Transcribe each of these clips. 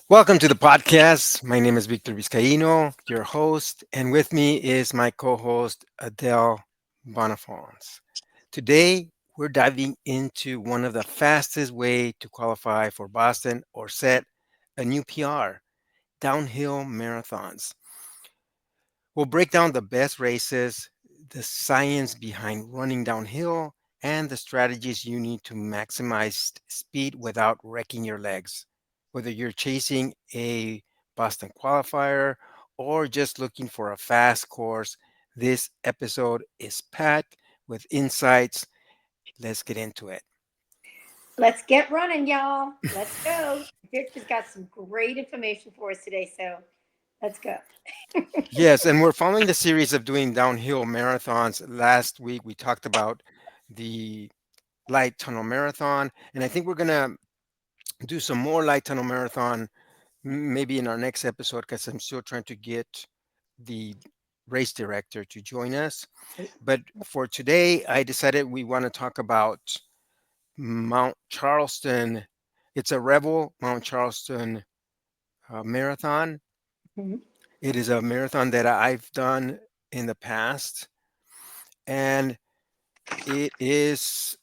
Welcome to the podcast. My name is Victor Vizcaino, your host, and with me is my co host, Adele Bonifons. Today, we're diving into one of the fastest way to qualify for Boston or set a new PR, downhill marathons. We'll break down the best races, the science behind running downhill, and the strategies you need to maximize speed without wrecking your legs. Whether you're chasing a Boston qualifier or just looking for a fast course, this episode is packed with insights. Let's get into it. Let's get running, y'all. Let's go. Victor's got some great information for us today, so let's go. Yes, and we're following the series of doing downhill marathons. Last week we talked about the light tunnel marathon, and I think we're gonna do some more light tunnel marathon maybe in our next episode because I'm still trying to get the race director to join us. But for today, I decided we want to talk about Mount Charleston. It's a Rebel Mount Charleston marathon. Mhm. It is a marathon that I've done in the past, and it is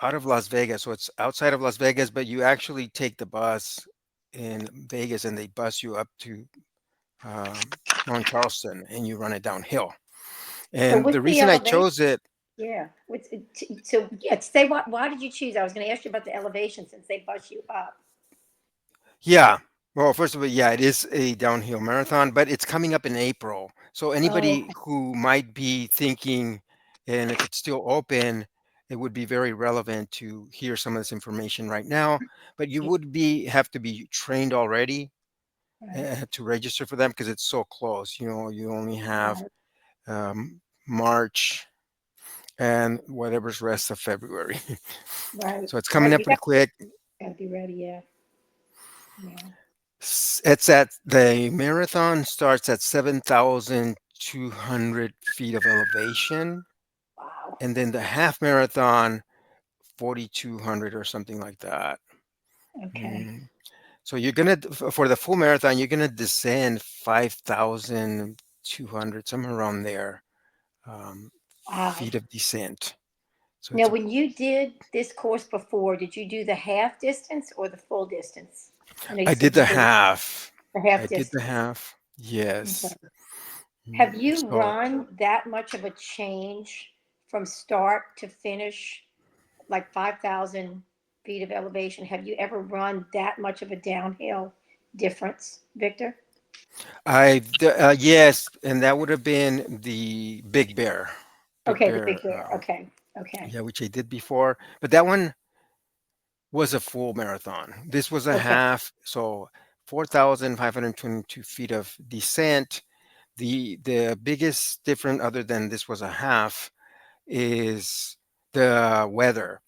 out of Las Vegas. So it's outside of Las Vegas, but you actually take the bus in Vegas and they bus you up to Mount Charleston and you run it downhill. So, And what's the the reason I elevation? chose it, Yeah. So, yeah, say why did you choose? I was going to ask you about the elevation since they bus you up. yeah. Well, first of all, yeah, it is a downhill marathon, but it's coming up in April. So Oh, anybody okay. who might be thinking, and if it's still open, it would be very relevant to hear some of this information right now. But you Yeah, would be have to be trained already right, to register for them because it's so close. You know, you only have right, March and whatever's rest of February. right, So it's coming right. up You pretty quick. got to be ready. Yeah, yeah. It's at the marathon starts at 7,200 feet of elevation, Wow. and then the half marathon 4,200 or something like that. Okay. Mm. So you're gonna for the full marathon, you're gonna descend 5,200, somewhere around there, Wow. feet of descent. So Now, it's a when you did this course before, did you do the half distance or the full distance? I know you I did said you the did half. the I half did the distance. half. Yes. Okay. Have Mm, you so run that much of a change from start to finish, like 5,000 feet of elevation? Have you ever run that much of a downhill difference, Victor? yes, and that would have been the Big Bear. Big Okay, the Bear, big bear. Okay, okay, yeah, which I did before. But that one was a full marathon. This was a okay. half, so 4,522 feet of descent. The biggest difference, other than this was a half, is the weather.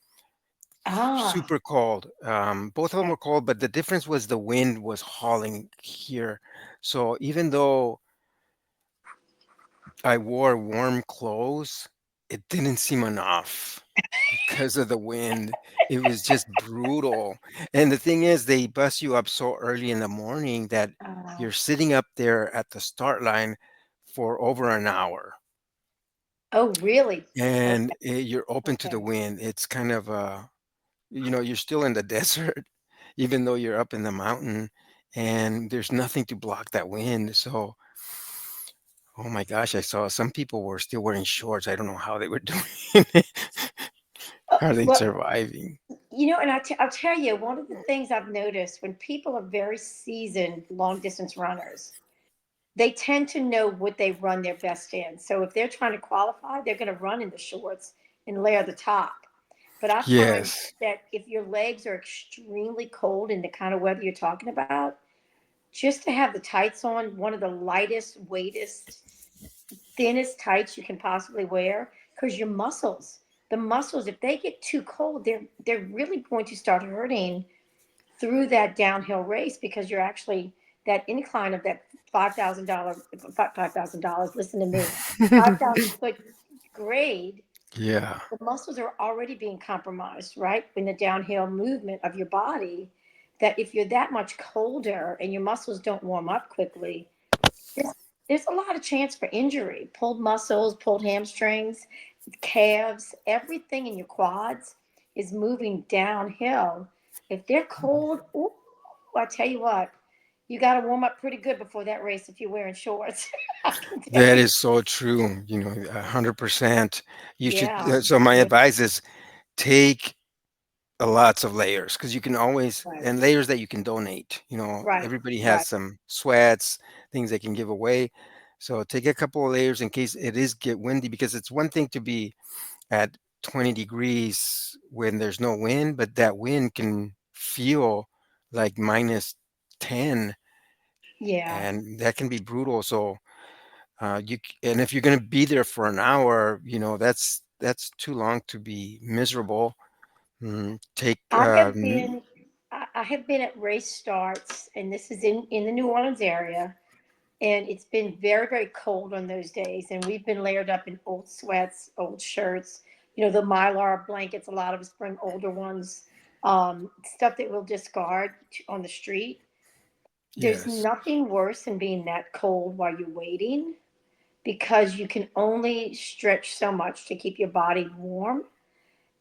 Ah, Super cold. Both of them okay. were cold, but the difference was the wind was hauling here. So even though I wore warm clothes, it didn't seem enough because of the wind. It was just brutal. And the thing is, they bus you up so early in the morning that Uh, you're sitting up there at the start line for over an hour oh, really? and Okay, you're open to the okay. wind. It's kind of you're still in the desert, even though you're up in the mountain and there's nothing to block that wind. So, oh my gosh, I saw some people were still wearing shorts. I don't know how they were doing it. How are they Well, surviving? and I'll tell you, one of the things I've noticed when people are very seasoned long distance runners, they tend to know what they run their best in. So if they're trying to qualify, they're going to run in the shorts and layer the top. But I find Yes. that if your legs are extremely cold in the kind of weather you're talking about, just to have the tights on, one of the lightest, weightest, thinnest tights you can possibly wear, because your muscles, the muscles, if they get too cold, they're really going to start hurting through that downhill race because you're actually that incline of that $5,000. Listen to me, 5,000 foot grade. Yeah. The muscles are already being compromised, right? In the downhill movement of your body. that if you're that much colder and your muscles don't warm up quickly, there's, there's a lot of chance for injury. Pulled muscles, pulled hamstrings, calves, everything in your quads is moving downhill. If they're cold, ooh, I tell you what, you got to warm up pretty good before that race if you're wearing shorts. I can tell That you. is so true. 100%. You should. Yeah. So my Yeah. advice is take lots of layers because you can always Right. and layers that you can donate. Right. Everybody has Right. some sweats, things they can give away. So take a couple of layers in case it is get windy because it's one thing to be at 20 degrees when there's no wind, but that wind can feel like minus 10 Yeah. and that can be brutal. So and if you're going to be there for an hour, that's too long to be miserable. Take I have been I have been at race starts, and this is in the New Orleans area, and it's been very, very cold on those days, and we've been layered up in old sweats, old shirts, the mylar blankets. A lot of us bring older ones, stuff that we'll discard on the street. There's yes. nothing worse than being that cold while you're waiting, because you can only stretch so much to keep your body warm.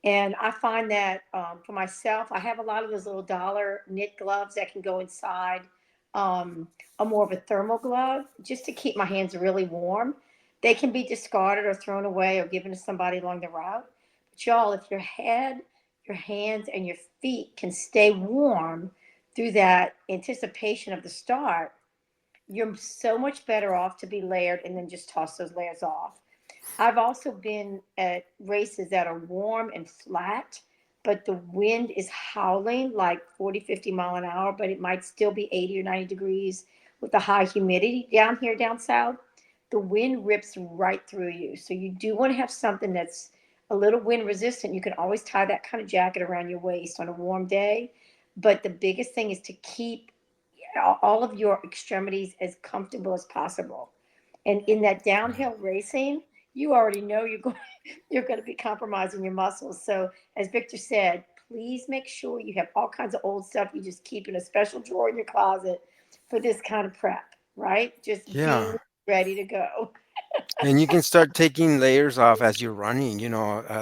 And I find that for myself, I have a lot of those little dollar knit gloves that can go inside a more of a thermal glove just to keep my hands really warm. They can be discarded or thrown away or given to somebody along the route. But y'all, if your head, your hands, and your feet can stay warm through that anticipation of the start, you're so much better off to be layered and then just toss those layers off. I've also been at races that are warm and flat, but the wind is howling like 40, 50 mile an hour, but it might still be 80 or 90 degrees with the high humidity down here, down south. The wind rips right through you. So you do want to have something that's a little wind resistant. You can always tie that kind of jacket around your waist on a warm day. But the biggest thing is to keep all of your extremities as comfortable as possible. And in that downhill racing, you already know you're going to be compromising your muscles. So, as Victor said, please make sure you have all kinds of old stuff you just keep in a special drawer in your closet for this kind of prep, right? Just be Yeah. ready to go. And you can start taking layers off as you're running.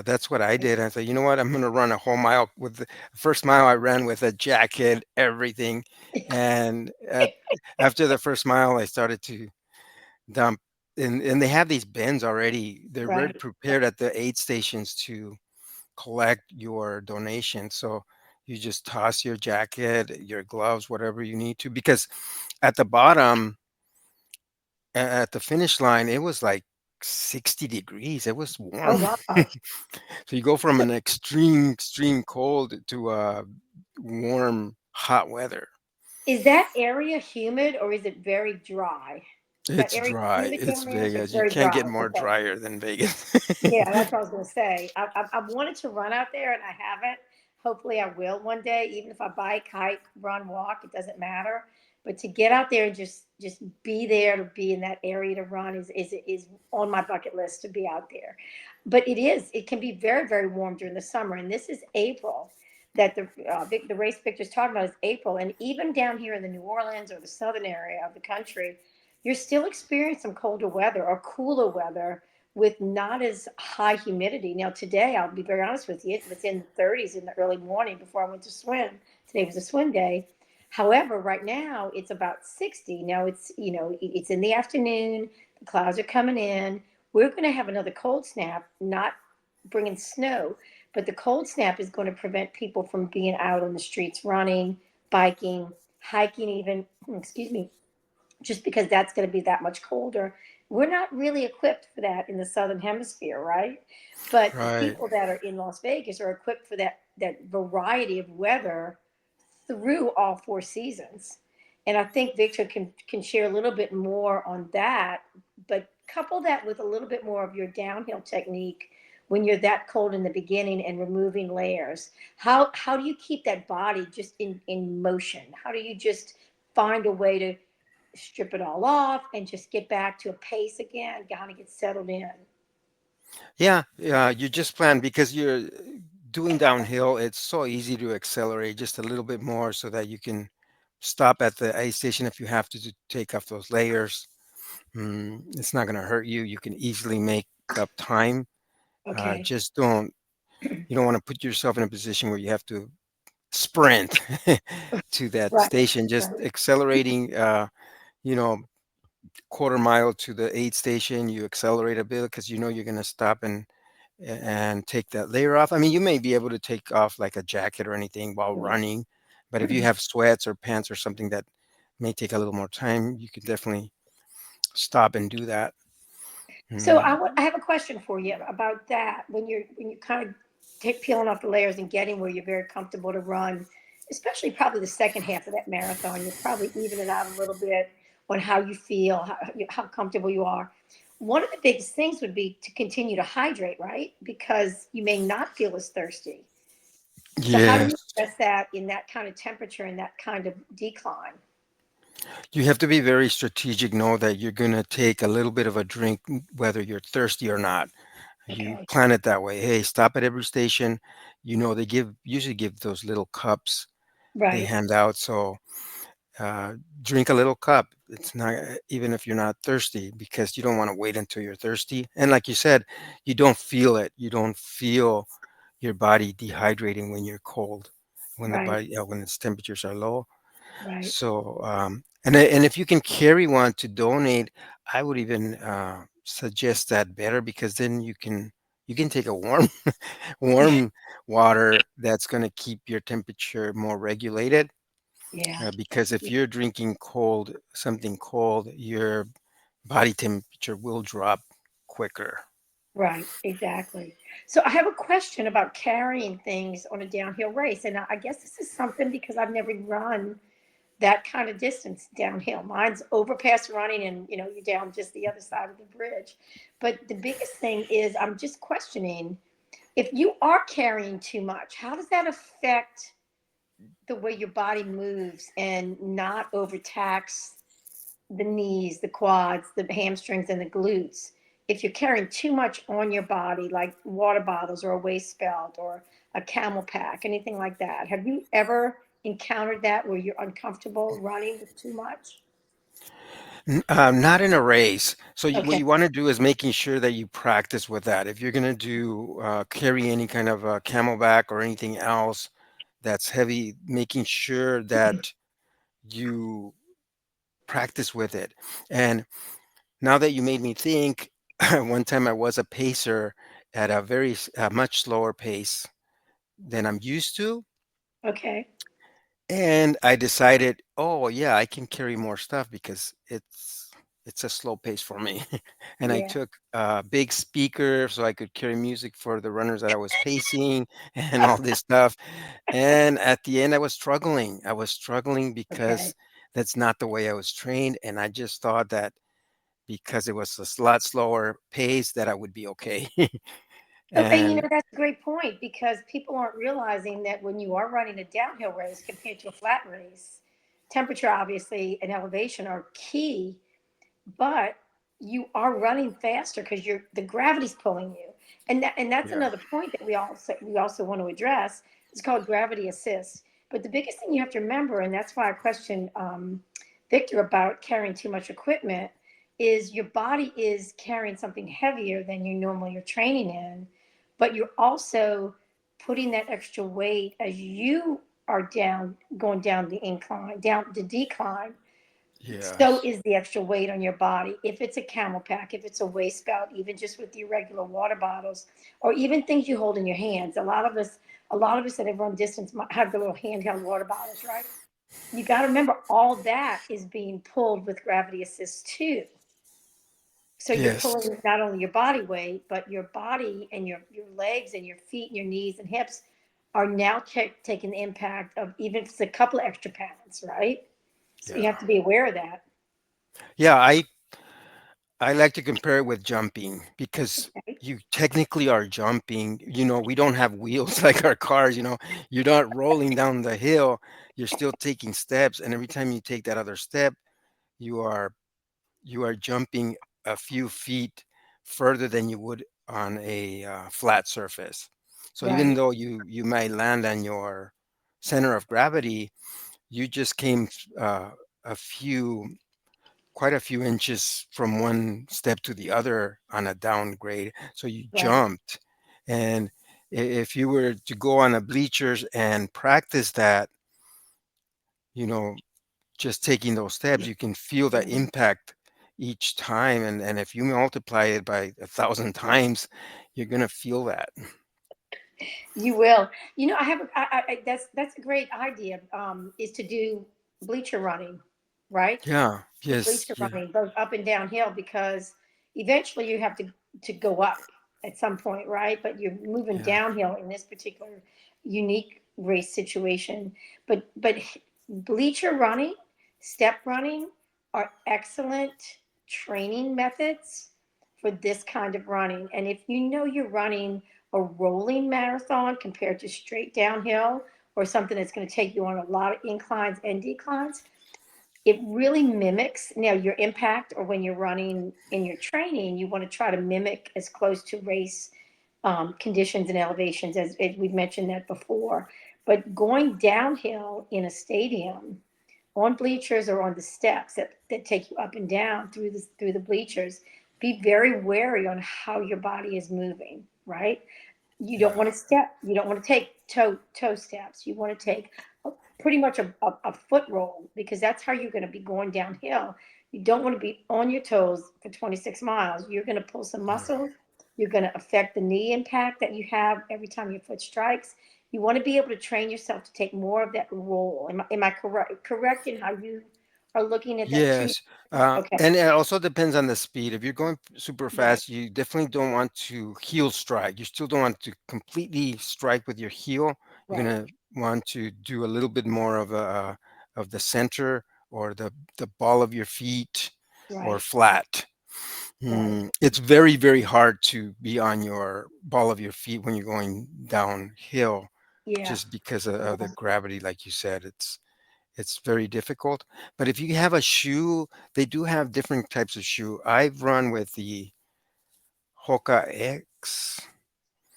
That's what I did. I said, you know what? I'm going to run a whole mile with the first mile I ran with a jacket, everything. And after the first mile, I started to dump. And they have these bins already. They're very Right. prepared at the aid stations to collect your donation. So you just toss your jacket, your gloves, whatever you need to, because at the bottom, at the finish line, it was like 60 degrees. It was Oh, warm. wow. So you go from So, an extreme, extreme cold to warm, hot weather. is that area humid or is it very dry? Is that It's area dry. humid It's down there? It's Vegas. You very can't get dry. more Okay. drier than Vegas. Yeah, that's what I was going to say. I've wanted to run out there and I haven't. Hopefully, I will one day. Even if I bike, hike, run, walk, it doesn't matter. But to get out there and just be there, to be in that area to run is on my bucket list to be out there. But it can be very, very warm during the summer, and this is April. That the race pictures talking about is April, and even down here in the New Orleans or the southern area of the country, you're still experiencing some colder weather or cooler weather with not as high humidity. Now, today, I'll be very honest with you, it was in the 30s in the early morning before I went to swim. Today was a swim day. However, right now it's about 60. Now it's in the afternoon. The clouds are coming in. We're going to have another cold snap, not bringing snow, but the cold snap is going to prevent people from being out on the streets running, biking, hiking, even, excuse me, just because that's going to be that much colder. We're not really equipped for that in the southern hemisphere, right? But the Right. people that are in Las Vegas are equipped for that variety of weather through all four seasons. And I think Victor can share a little bit more on that, but couple that with a little bit more of your downhill technique when you're that cold in the beginning and removing layers. How do you keep that body just in motion? How do you just find a way to strip it all off and just get back to a pace again, kind of get settled in? Yeah. Yeah. You just plan because you're doing downhill, it's so easy to accelerate just a little bit more so that you can stop at the aid station if you have to take off those layers. It's not going to hurt you. You can easily make up time. Okay. Just don't You don't want to put yourself in a position where you have to sprint to that Right. station. Just Right. accelerating, you know, quarter mile to the aid station. You accelerate a bit because you know you're going to stop and take that layer off. I mean, you may be able to take off like a jacket or anything while Right. running, but if you have sweats or pants or something that may take a little more time, you can definitely stop and do that. So Mm, I have a question for you about that. When you kind of take peeling off the layers and getting where you're very comfortable to run, especially probably the second half of that marathon, you're probably evening out a little bit on how you feel, how comfortable you are. One of the biggest things would be to continue to hydrate, right? Because you may not feel as thirsty. So how do yes. you address that in that kind of temperature and that kind of decline? You have to be very strategic, know that you're going to take a little bit of a drink, whether you're thirsty or not. You Okay. plan it that way. Hey, stop at every station. They usually give those little cups they Right. hand out. So uh, drink a little cup. It's not even if you're not thirsty, because you don't want to wait until you're thirsty. And like you said, you don't feel it. You don't feel your body dehydrating when you're cold, Right. when its temperatures are low. Right. So, and if you can carry one to donate, I would even suggest that better, because then you can take a warm water that's going to keep your temperature more regulated. Yeah. Because if you're drinking something cold, your body temperature will drop quicker. Right, exactly. So I have a question about carrying things on a downhill race. And I guess this is something because I've never run that kind of distance downhill. Mine's overpass running and you're down just the other side of the bridge. But the biggest thing is I'm just questioning if you are carrying too much, how does that affect the way your body moves and not overtax the knees, the quads, the hamstrings, and the glutes. If you're carrying too much on your body, like water bottles or a waist belt or a camel pack, anything like that, have you ever encountered that where you're uncomfortable running with too much? Not in a race. So what Okay. you want to do is making sure that you practice with that. If you're going to do carry any kind of camelback or anything else that's heavy, making sure that you practice with it. And now that you made me think, one time I was a pacer at a much slower pace than I'm used to. Okay. And I decided, oh yeah, I can carry more stuff because it's a slow pace for me. And I Yeah. took a big speaker so I could carry music for the runners that I was pacing and all this stuff. And at the end, I was struggling. I was struggling Okay. because that's not the way I was trained, and I just thought that because it was lot slower pace that I would be okay. And And that's a great point because people aren't realizing that when you are running a downhill race compared to a flat race, temperature obviously and elevation are key, but you are running faster because you're the gravity's pulling you, and that's yeah, another point that we also want to address. It's called gravity assist. But the biggest thing you have to remember, and that's why I questioned Victor about carrying too much equipment, is your body is carrying something heavier than you normally are training in, but you're also putting that extra weight as you are going down the incline, down the decline, so yes, is the extra weight on your body. If it's a camel pack, if it's a waist belt, even just with your regular water bottles, or even things you hold in your hands. A lot of us that have run distance have the little handheld water bottles, right? You got to remember all that is being pulled with gravity assist too. So you're yes, pulling not only your body weight, but your body and your legs and your feet and your knees and hips are now taking the impact of even if it's a couple of extra pounds, right? So you yeah, have to be aware of that. yeah. I like to compare it with jumping because Okay? you technically are jumping. We don't have wheels like our cars. You're not rolling down the hill. You're still taking steps, and every time you take that other step, you are you are jumping a few feet further than you would on a flat surface. So even right. though you might land on your center of gravity, you just came a few quite a few inches from one step to the other on a downgrade. So you Right. jumped. And if you were to go on the bleachers and practice that, you know, just taking those steps, you can feel the Mhm. impact each time. And if you multiply it by 1,000 times, you're going to feel that. You will. I have. That's a great idea. Is to do bleacher running, right? Yeah. The Yes. bleacher Yeah. running, both up and downhill, because eventually you have to go up at some point, right? But you're moving Yeah. downhill in this particular unique race situation. But bleacher running, step running are excellent training methods for this kind of running. And if you know you're running a rolling marathon compared to straight downhill, or something that's going to take you on a lot of inclines and declines, it really mimics now your impact. Or when you're running in your training, you want to try to mimic as close to race conditions and elevations as we've mentioned that before. But going downhill in a stadium on bleachers or on the steps that take you up and down through the bleachers, be very wary on how your body is moving, right? You don't Yeah. want to step. You don't want to take toe steps. You want to take pretty much a foot roll, because that's how you're going to be going downhill. You don't want to be on your toes for 26 miles. You're going to pull some Yeah. muscle. You're going to affect the knee impact that you have every time your foot strikes. You want to be able to train yourself to take more of that roll. Am I correct in how you are looking at that too? Yes, Okay. and it also depends on the speed. If you're going super Right. fast, you definitely don't want to heel strike. You still don't want to completely strike with your heel. You're Right. gonna want to do a little bit more of the center or the ball of your feet or Right. flat. Right. It's very, very hard to be on your ball of your feet when you're going downhill, Yeah. just because of the Yeah. gravity, like you said. It's very difficult. But if you have a shoe, they do have different types of shoe. I've run with the Hoka X,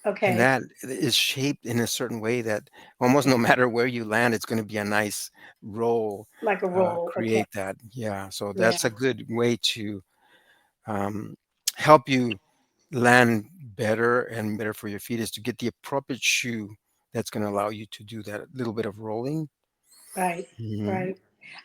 and Okay. that is shaped in a certain way that almost no matter where you land, it's going to be a nice roll. Like a roll. Okay. Create that, yeah. So Yeah. that's a good way to um, help you land better and better for your feet is to get the appropriate shoe that's going to allow you to do that little bit of rolling. Right, Mhm. right.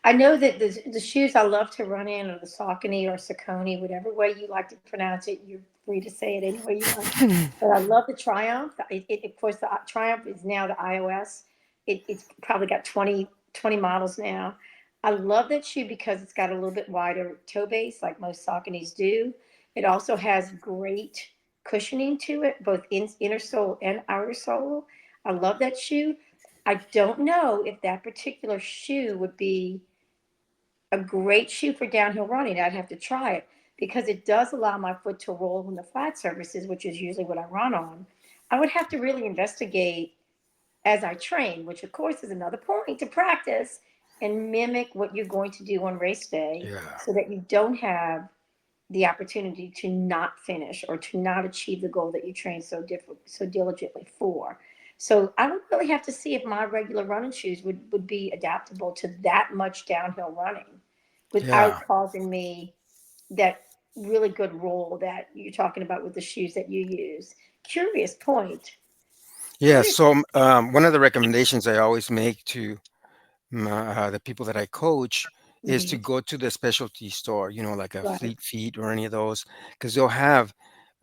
I know that the shoes I love to run in are the Saucony or Saucony, whatever way you like to pronounce it. You're free to say it any way you like. But I love the Triumph. Of course, the Triumph is now the iOS. It's probably got 20 models now. I love that shoe because it's got a little bit wider toe base, like most Sauconys do. It also has great cushioning to it, both inner sole and outer sole. I love that shoe. I don't know if that particular shoe would be a great shoe for downhill running. I'd have to try it because it does allow my foot to roll on the flat surfaces, which is usually what I run on. I would have to really investigate as I train, which of course is another point to practice and mimic what you're going to do on race day Yeah. so that you don't have the opportunity to not finish or to not achieve the goal that you trained so diligently for. So I would really have to see if my regular running shoes would be adaptable to that much downhill running without Yeah. causing me that really good roll that you're talking about with the shoes that you use. Curious point. Yeah, Curious. so one of the recommendations I always make to the people that I coach is to Mhm. go to the specialty store, like a Right, Fleet Feet or any of those, because they'll have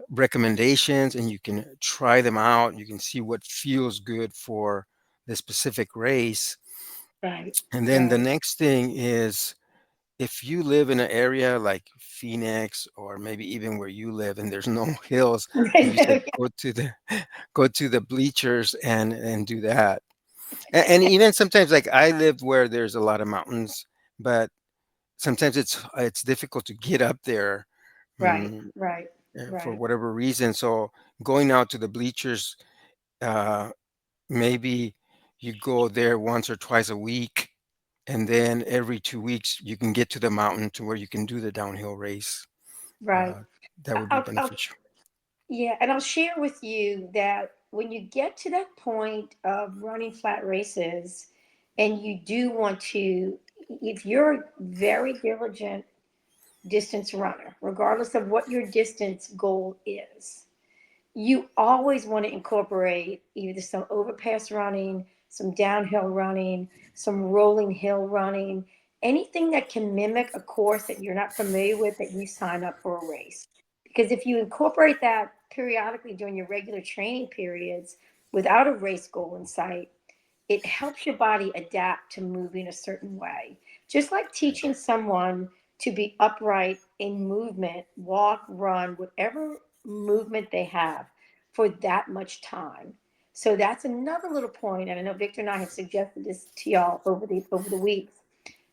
recommendations and you can try them out. You can see what feels good for the specific race. right, And then the right. next thing is if you live in an area like Phoenix or maybe even where you live and there's no hills, like you said, go to the bleachers and do that. And even sometimes, like I live where there's a lot of mountains, but sometimes it's difficult to get up there, Right, mm, right, for right, whatever reason. So going out to the bleachers, uh, maybe you go there once or twice a week, and then every 2 weeks you can get to the mountain to where you can do the downhill race. right. That would be I'll beneficial. Yeah, and I'll share with you that when you get to that point of running flat races, and you do want to, if you're a very diligent distance runner, regardless of what your distance goal is, you always want to incorporate either some overpass running, some downhill running, some rolling hill running, anything that can mimic a course that you're not familiar with that you sign up for a race. Because if you incorporate that periodically during your regular training periods without a race goal in sight, it helps your body adapt to moving a certain way. Just like teaching someone to be upright in movement, walk, run, whatever movement they have for that much time. So that's another little point, and I know Victor and I have suggested this to y'all over the weeks.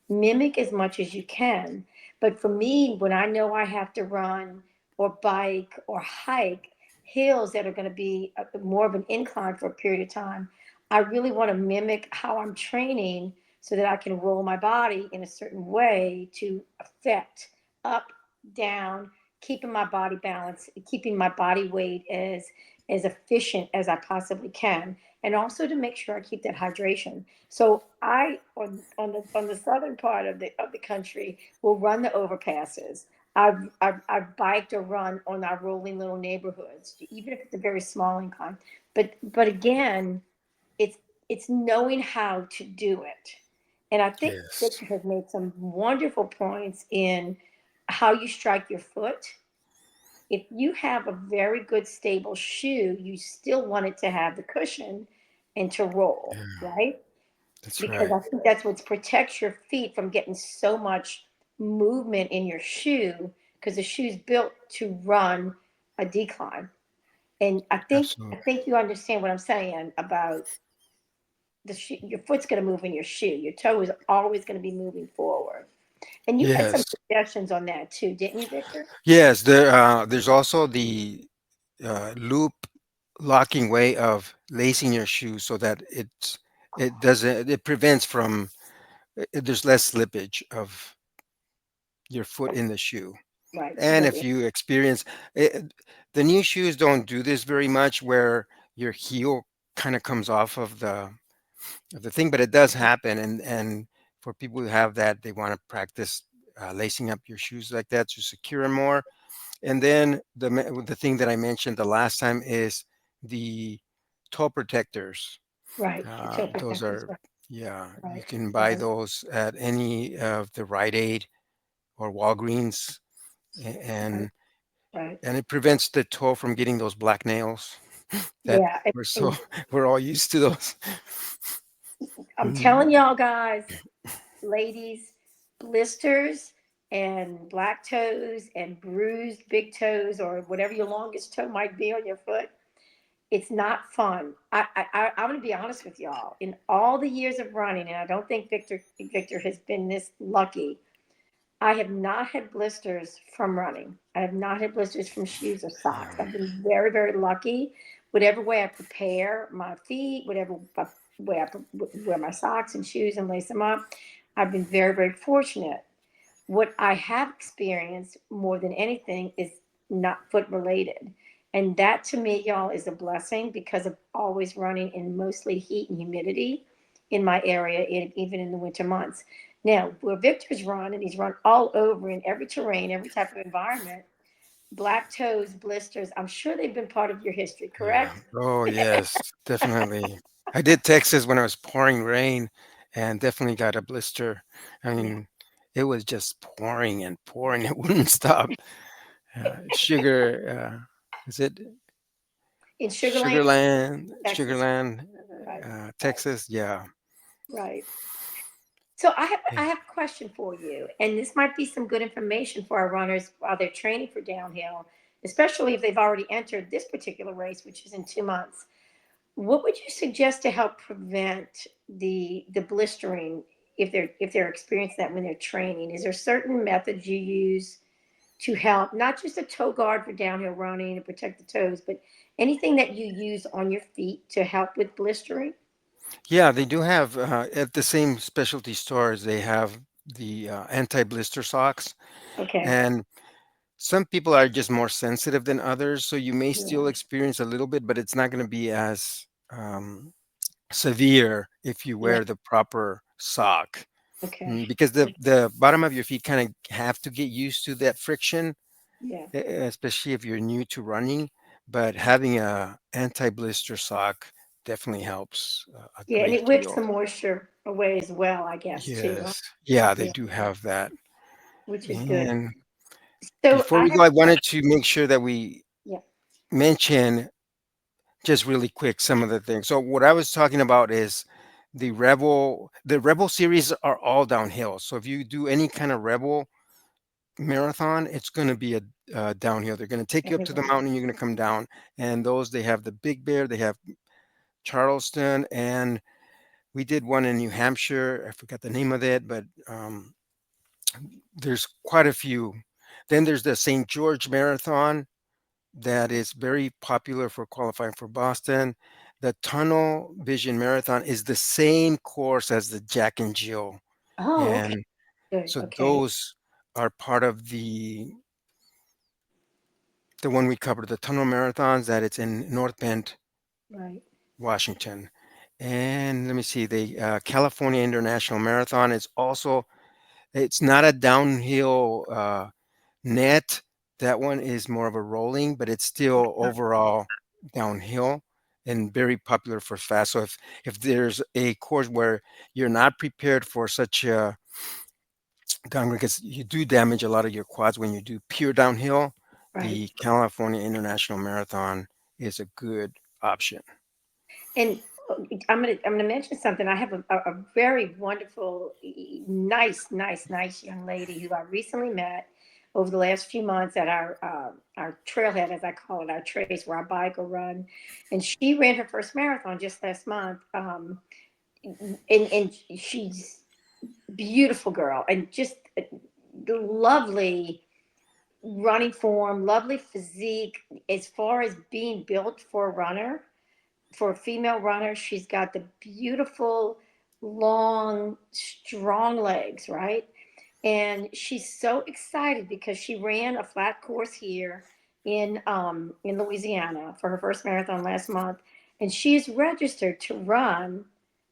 Mimic as much as you can. But for me, when I know I have to run or bike or hike hills that are going to be more of an incline for a period of time, I really want to mimic how I'm training so that I can roll my body in a certain way to affect up, down, keeping my body balanced, keeping my body weight as efficient as I possibly can, and also to make sure I keep that hydration. So I on the southern part of the country will run the overpasses. I've biked or run on our rolling little neighborhoods, even if it's a very small incline. But again, it's it's knowing how to do it. And I think Yes. Victor has made some wonderful points in how you strike your foot. If you have a very good stable shoe, you still want it to have the cushion and to roll, Yeah, right? that's Because right. I think that's what protects your feet from getting so much movement in your shoe because the shoe's built to run a decline. And I Absolutely. think you understand what I'm saying about the shoe. Your foot's going to move in your shoe. Your toe is always going to be moving forward. And you had some Yes. suggestions on that too, didn't you, Victor? Yes. There's also the loop locking way of lacing your shoe so that it prevents from there's less slippage of your foot in the shoe. Right. And if you experience it, the new shoes don't do this very much, where your heel kind of comes off of the thing, but it does happen. And for people who have that, they want to practice lacing up your shoes like that to secure them more. And then the thing that I mentioned the last time is the toe protectors. Right. The toe Those protectors. are, Right. yeah, you Right. can buy Right. those at any of the Rite Aid or Walgreens, Right. and Right. it prevents the toe from getting those black nails that Yeah. we're so And we're all used to those. I'm Mm, telling y'all guys, ladies, blisters and black toes and bruised big toes or whatever your longest toe might be on your foot, it's not fun. I'm going to be honest with y'all. In all the years of running, and I don't think Victor has been this lucky, I have not had blisters from running. I have not had blisters from shoes or socks. yeah, I've been very, very lucky. Whatever way I prepare my feet, whatever way I wear my socks and shoes and lace them up, I've been very, very fortunate. What I have experienced more than anything is not foot related. And that to me, y'all, is a blessing because of always running in mostly heat and humidity in my area, even in the winter months. Now, where Victor's run, and he's run all over in every terrain, every type of environment, black toes, blisters, I'm sure they've been part of your history, yeah. correct? Oh yes, definitely. I did Texas when I was pouring rain, and definitely got a blister. I Yeah. mean, it was just pouring and pouring. It wouldn't stop. Sugar, is it In Sugar Land, Sugarland? Texas. Sugarland, Right, right, Texas. Yeah. right. So I have Yeah. I have a question for you, and this might be some good information for our runners while they're training for downhill, especially if they've already entered this particular race, which is in 2 months. What would you suggest to help prevent the blistering if they're experiencing that when they're training? Is there certain methods you use to help not just a toe guard for downhill running to protect the toes, but anything that you use on your feet to help with blistering? Yeah, they do have at the same specialty stores. They have the anti-blister socks, Okay. and some people are just more sensitive than others, so you may still Yeah. experience a little bit, but it's not going to be as severe if you Yeah. wear the proper sock. Okay. Because the bottom of your feet kind of have to get used to that friction, Yeah. especially if you're new to running. But having a anti-blister sock definitely helps a Yeah, and great it whips deal. the moisture away as well, I guess, too, huh? Yes, yeah, they Yeah, do have that. which is good. And So before I we have go, I a wanted question. to make sure that we Yeah. mention just really quick some of the things. So what I was talking about is the Rebel series are all downhill. So if you do any kind of Rebel marathon, it's going to be a downhill. They're going to take you up to the Everyone. mountain, you're going to come down. And those, they have the Big Bear, they have Charleston, and we did one in New Hampshire. I forgot the name of it, but there's quite a few. Then there's the St. George Marathon that is very popular for qualifying for Boston. The Tunnel Vision Marathon is the same course as the Jack and Jill. Oh, okay. And Good. so Okay. those are part of the one we covered, the tunnel marathons, that it's in North Bend, Right. Washington. And let me see, the California International Marathon is also, it's not a downhill net. That one is more of a rolling, but it's still overall downhill and very popular for fast. So if there's a course where you're not prepared for such a downgrade, because you do damage a lot of your quads when you do pure downhill, Right. the California International Marathon is a good option. And I'm gonna mention something. I have a very wonderful, nice young lady who I recently met over the last few months at our trailhead, as I call it, our trace where I bike or run. And she ran her first marathon just last month. And she's beautiful girl and just lovely running form, lovely physique. As far as being built for a runner, for a female runner, she's got the beautiful, long, strong legs, right? And she's so excited because she ran a flat course here in Louisiana for her first marathon last month, and she's registered to run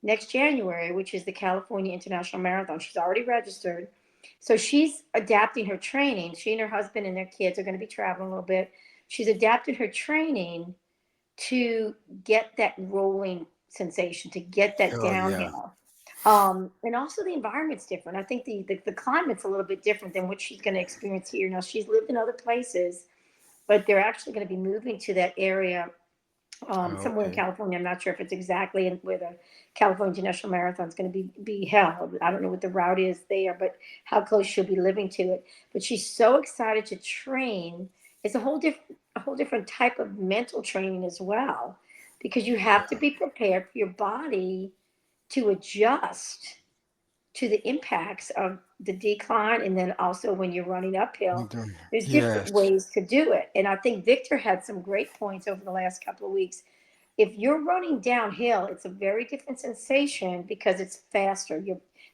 next January, which is the California International Marathon. She's already registered, so she's adapting her training. She and her husband and their kids are going to be traveling a little bit. She's adapted her training to get that rolling sensation, to get that Oh yeah, downhill. And also the environment's different. I think the climate's a little bit different than what she's going to experience here. Now she's lived in other places, but they're actually going to be moving to that area somewhere in okay, California. I'm not sure if it's exactly in where the California International Marathon is going to be held. I don't know what the route is there, but how close she'll be living to it. But she's so excited to train. It's a whole different type of mental training as well, because you have to yeah, be prepared for your body to adjust to the impacts of the decline, and then also when you're running you uphill don't- there's different yes, ways to do it. And I think Victor had some great points over the last couple of weeks. If you're running downhill, it's a very different sensation because it's faster.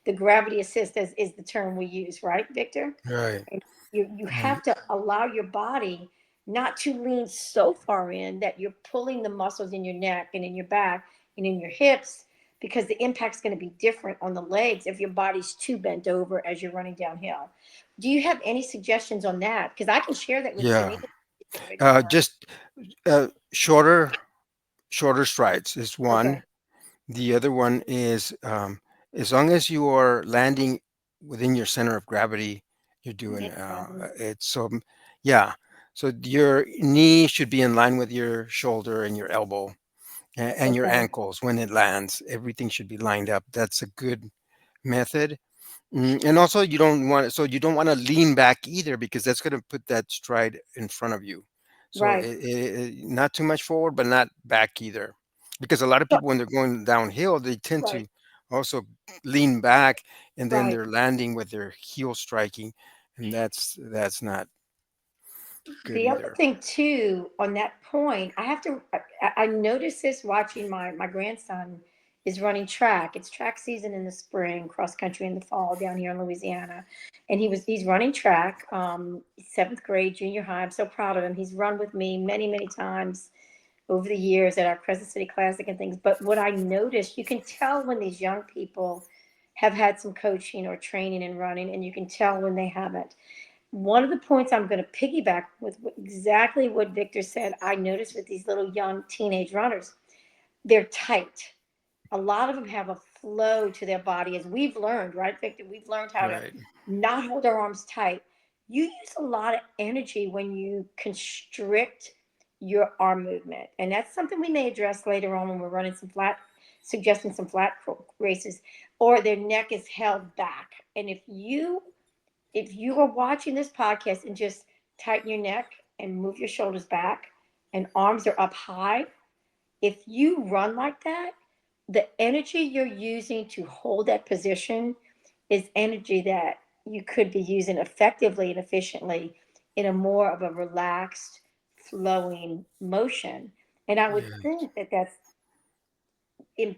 The gravity assist is the term we use, right, Victor? right, And you and have to allow your body not to lean so far in that you're pulling the muscles in your neck and in your back and in your hips, because the impact's going to be different on the legs if your body's too bent over as you're running downhill. Do you have any suggestions on that? Because I can share that with you yeah, anything specific or just shorter strides is okay. one. The other one is as long as you are landing within your center of gravity, you're doing Yeah, gravity. it. So, yeah. So your knee should be in line with your shoulder and your elbow and your Okay. ankles when it lands. Everything should be lined up. That's a good method. And also, you don't want to lean back either, because that's going to put that stride in front of you. So Right. not too much forward, but not back either, because a lot of So- people when they're going downhill, they tend right. to also lean back, and then Right. they're landing with their heel striking, and that's not good The other either. thing too, on that point, I have to. I noticed this watching my grandson is running track. It's track season in the spring, cross country in the fall down here in Louisiana. And he's running track, seventh grade, junior high. I'm so proud of him. He's run with me many, many times over the years at our Crescent City Classic and things. But what I noticed, you can tell when these young people have had some coaching or training in running, and you can tell when they haven't. One of the points I'm going to piggyback with exactly what Victor said, I noticed with these little young teenage runners, they're tight. A lot of them have a flow to their body, as we've learned, right, Victor? We've learned how to Right. not hold our arms tight. You use a lot of energy when you constrict your arm movement. And that's something we may address later on when we're running some flat, suggesting some flat races, or their neck is held back. And if you are watching this podcast and just tighten your neck and move your shoulders back and arms are up high, if you run like that, the energy you're using to hold that position is energy that you could be using effectively and efficiently in a more of a relaxed, flowing motion. And I would Yeah. think that that's in,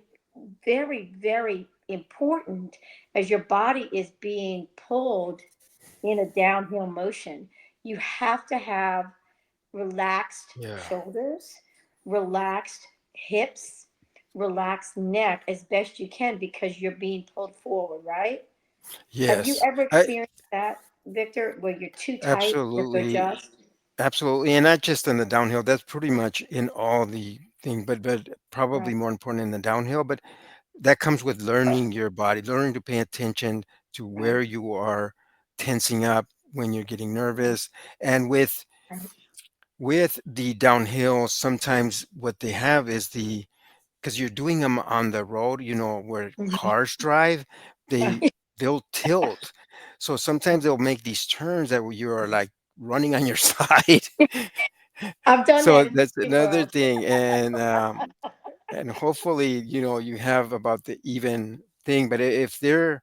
very, very important as your body is being pulled in a downhill motion. You have to have relaxed Yeah. shoulders, relaxed hips, relaxed neck as best you can because you're being pulled forward, right? Have you Yes. ever I experienced that, Victor, where you're too tight, you have to absolutely. adjust? Absolutely, and not just in the downhill. That's pretty much in all the thing, but Right. probably more important in the downhill. But that comes with learning your body, learning to pay attention to Right. where you are tensing up when you're getting Right. nervous. And Right. with the downhill, sometimes what they have is because you're doing them on the road, where Mhm. cars drive, they Right. they'll tilt. So sometimes they'll make these turns that you are like running on your side. I've done So that in that's Disney another World. thing, and hopefully, you have about the even thing. But if they're,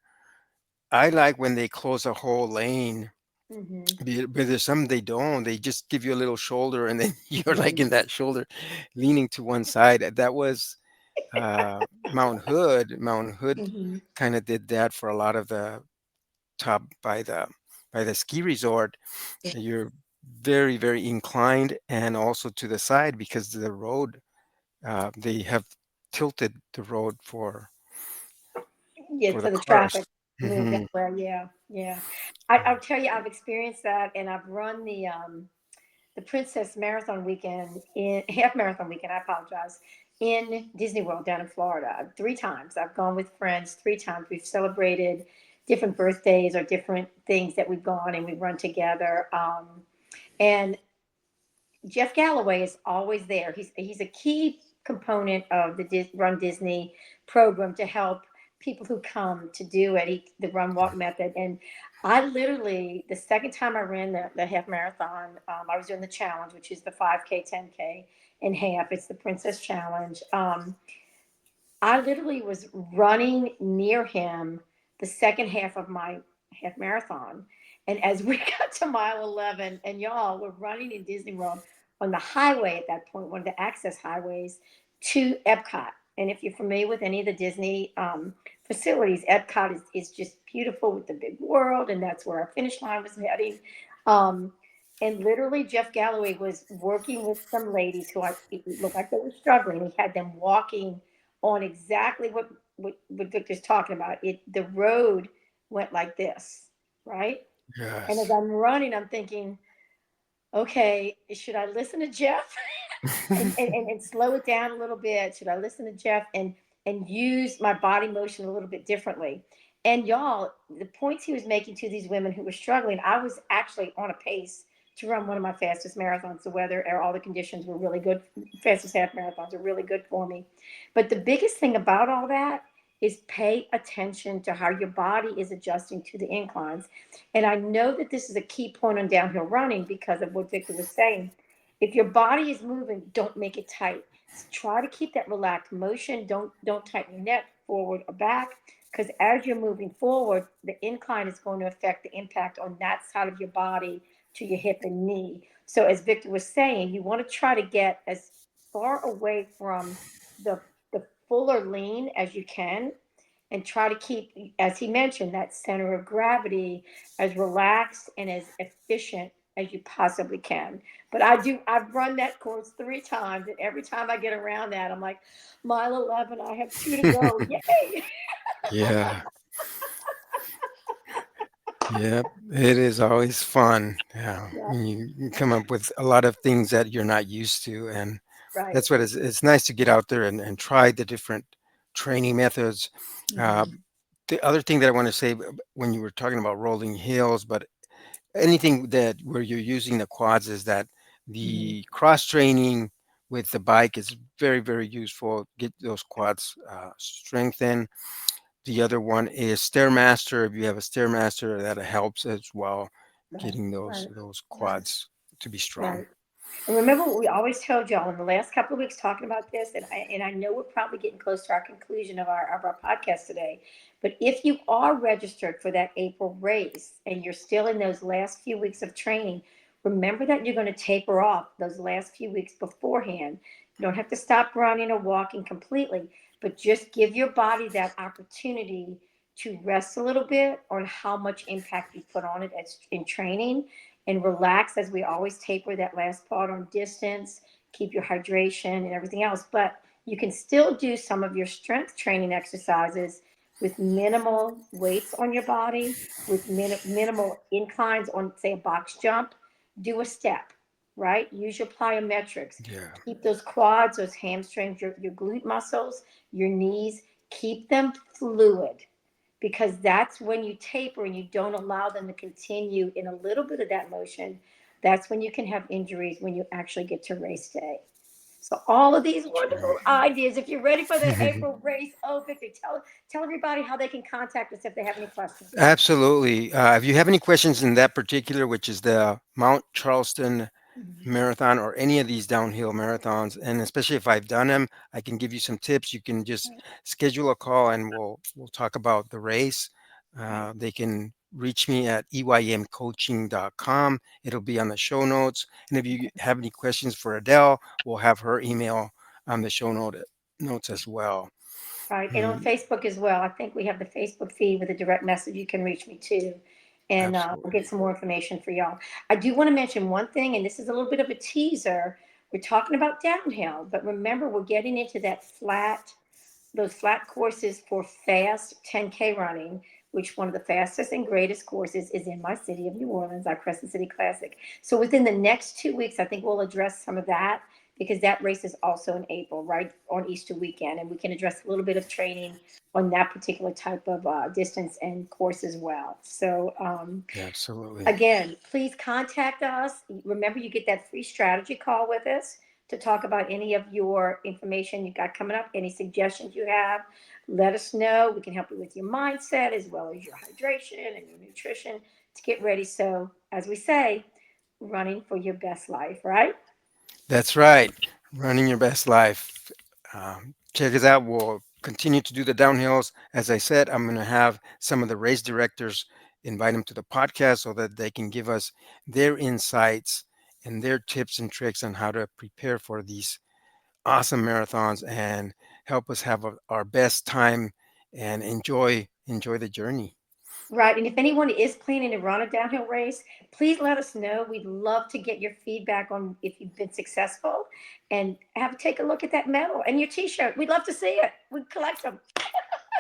I like when they close a whole lane. Hmm. But there's some they don't. They just give you a little shoulder, and then you're like Hmm. in that shoulder, leaning to one side. That was Mount Hood. Mount Hood Hmm. kind of did that for a lot of the top by the ski resort. You're very, very inclined and also to the side because the road, they have tilted the road Yeah, for for the the cars. traffic move that Hmm. way. Yeah, yeah. I'll tell you, I've experienced that, and I've run the Princess Marathon weekend in half marathon weekend. I apologize, in Disney World down in Florida 3 times. I've gone with friends 3 times. We've celebrated different birthdays or different things that we've gone and we've run together. And Jeff Galloway is always there. He's a key component of the Run Disney program to help people who come to do it. The Run Walk method, and I literally the second time I ran the half marathon, I was doing the challenge, which is the 5K, 10K, and half. It's the Princess Challenge. I literally was running near him the second half of my half marathon. And as we got to mile 11, and y'all were running in Disney World on the highway at that point, one of the access highways to Epcot. And if you're familiar with any of the Disney facilities, Epcot is just beautiful with the big world, and that's where our finish line was heading. Um, and literally, Jeff Galloway was working with some ladies who it looked like they were struggling. He had them walking on exactly what Victor's talking about. The road went like this, right? And as Yes. I'm running, I'm thinking, okay, should I listen to Jeff and slow it down a little bit? Should I listen to Jeff and use my body motion a little bit differently? And y'all, the points he was making to these women who were struggling, I was actually on a pace to run one of my fastest marathons. The weather or all the conditions were really good. Fastest half marathons are really good for me. But the biggest thing about all that is pay attention to how your body is adjusting to the inclines. And I know that this is a key point on downhill running because of what Victor was saying. If your body is moving, don't make it tight. Try to keep that relaxed motion. Don't tighten your neck forward or back because as you're moving forward, the incline is going to affect the impact on that side of your body to your hip and knee. So as Victor was saying, you want to try to get as far away from the the fuller lean as you can, and try to keep, as he mentioned, that center of gravity as relaxed and as efficient as you possibly can. But I've run that course 3 times, and every time I get around that, I'm like, mile 11, I have two to go. Yay! Yeah. Yep. It is always fun. Yeah. Yeah, You come up with a lot of things that you're not used to. And right. that's what it's nice to get out there and try the different training methods. Uh, Mhm. the other thing that I want to say when you were talking about rolling hills, but anything that where you're using the quads is that Mhm. the cross training with the bike is very, very useful. Get those quads strengthened. The other one is Stairmaster. If you have a Stairmaster, that helps as well, Right, getting right, those right, quads to be strong. right. And remember what we always told y'all in the last couple of weeks talking about this, and I know we're probably getting close to our conclusion of our podcast today. But if you are registered for that April race and you're still in those last few weeks of training, remember that you're going to taper off those last few weeks beforehand. You don't have to stop running or walking completely, but just give your body that opportunity to rest a little bit on how much impact you put on it as in training, and relax as we always taper that last part on distance, keep your hydration and everything else. But you can still do some of your strength training exercises with minimal weights on your body, with minimal inclines on, say, a box jump. Do a step, right? Use your plyometrics. Yeah, Keep those quads, those hamstrings, your glute muscles, your knees, keep them fluid, because that's when you taper and you don't allow them to continue in a little bit of that motion. That's when you can have injuries when you actually get to race day. So all of these true. wonderful ideas. If you're ready for the April race, oh Victor, tell everybody how they can contact us if they have any questions. Absolutely. If you have any questions in that particular, which is the Mount Charleston Mhm. marathon or any of these downhill marathons, and especially if I've done them, I can give you some tips. You can just Right, schedule a call and we'll talk about the race. right, They can reach me at eymcoaching.com. It'll be on the show notes. And if you have any questions for Adele, we'll have her email on the notes as well. right. And on Mm, Facebook as well. I think we have the Facebook feed with a direct message. You can reach me too, and we'll absolutely. get some more information for y'all. I do want to mention one thing, and this is a little bit of a teaser. We're talking about downhill, but remember, we're getting into that flat, those flat courses for fast 10K running, which one of the fastest and greatest courses is in my city of New Orleans, our Crescent City Classic. So within the next 2 weeks, I think we'll address some of that, because that race is also in April, right on Easter weekend, and we can address a little bit of training on that particular type of distance and course as well. So Absolutely. again, please contact us. Remember, you get that free strategy call with us to talk about any of your information you got coming up, any suggestions you have. Let us know. We can help you with your mindset as well as your hydration and your nutrition to get ready. So, as we say, running for your best life, right? That's right. Running your best life. Check us out. We'll continue to do the downhills. As I said, I'm going to have some of the race directors invite them to the podcast so that they can give us their insights and their tips and tricks on how to prepare for these awesome marathons and help us have our best time and enjoy the journey. Right. And if anyone is planning to run a downhill race, please let us know. We'd love to get your feedback on if you've been successful, and have take a look at that medal and your t-shirt. We'd love to see it. We'd collect them.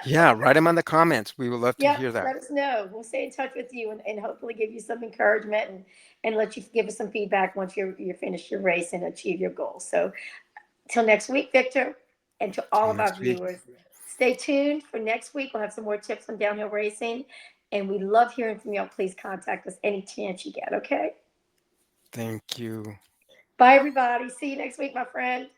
Yeah, write them on the comments. We would love to Yep. hear that. Let us know. We'll stay in touch with you, and hopefully give you some encouragement, and let you give us some feedback once you're finished your race and achieve your goals. So till next week, Victor, and to See all you of our next week. viewers, stay tuned for next week. We'll have some more tips on downhill racing, and we love hearing from y'all. Please contact us any chance you get, okay? Thank you. Bye, everybody. See you next week, my friend.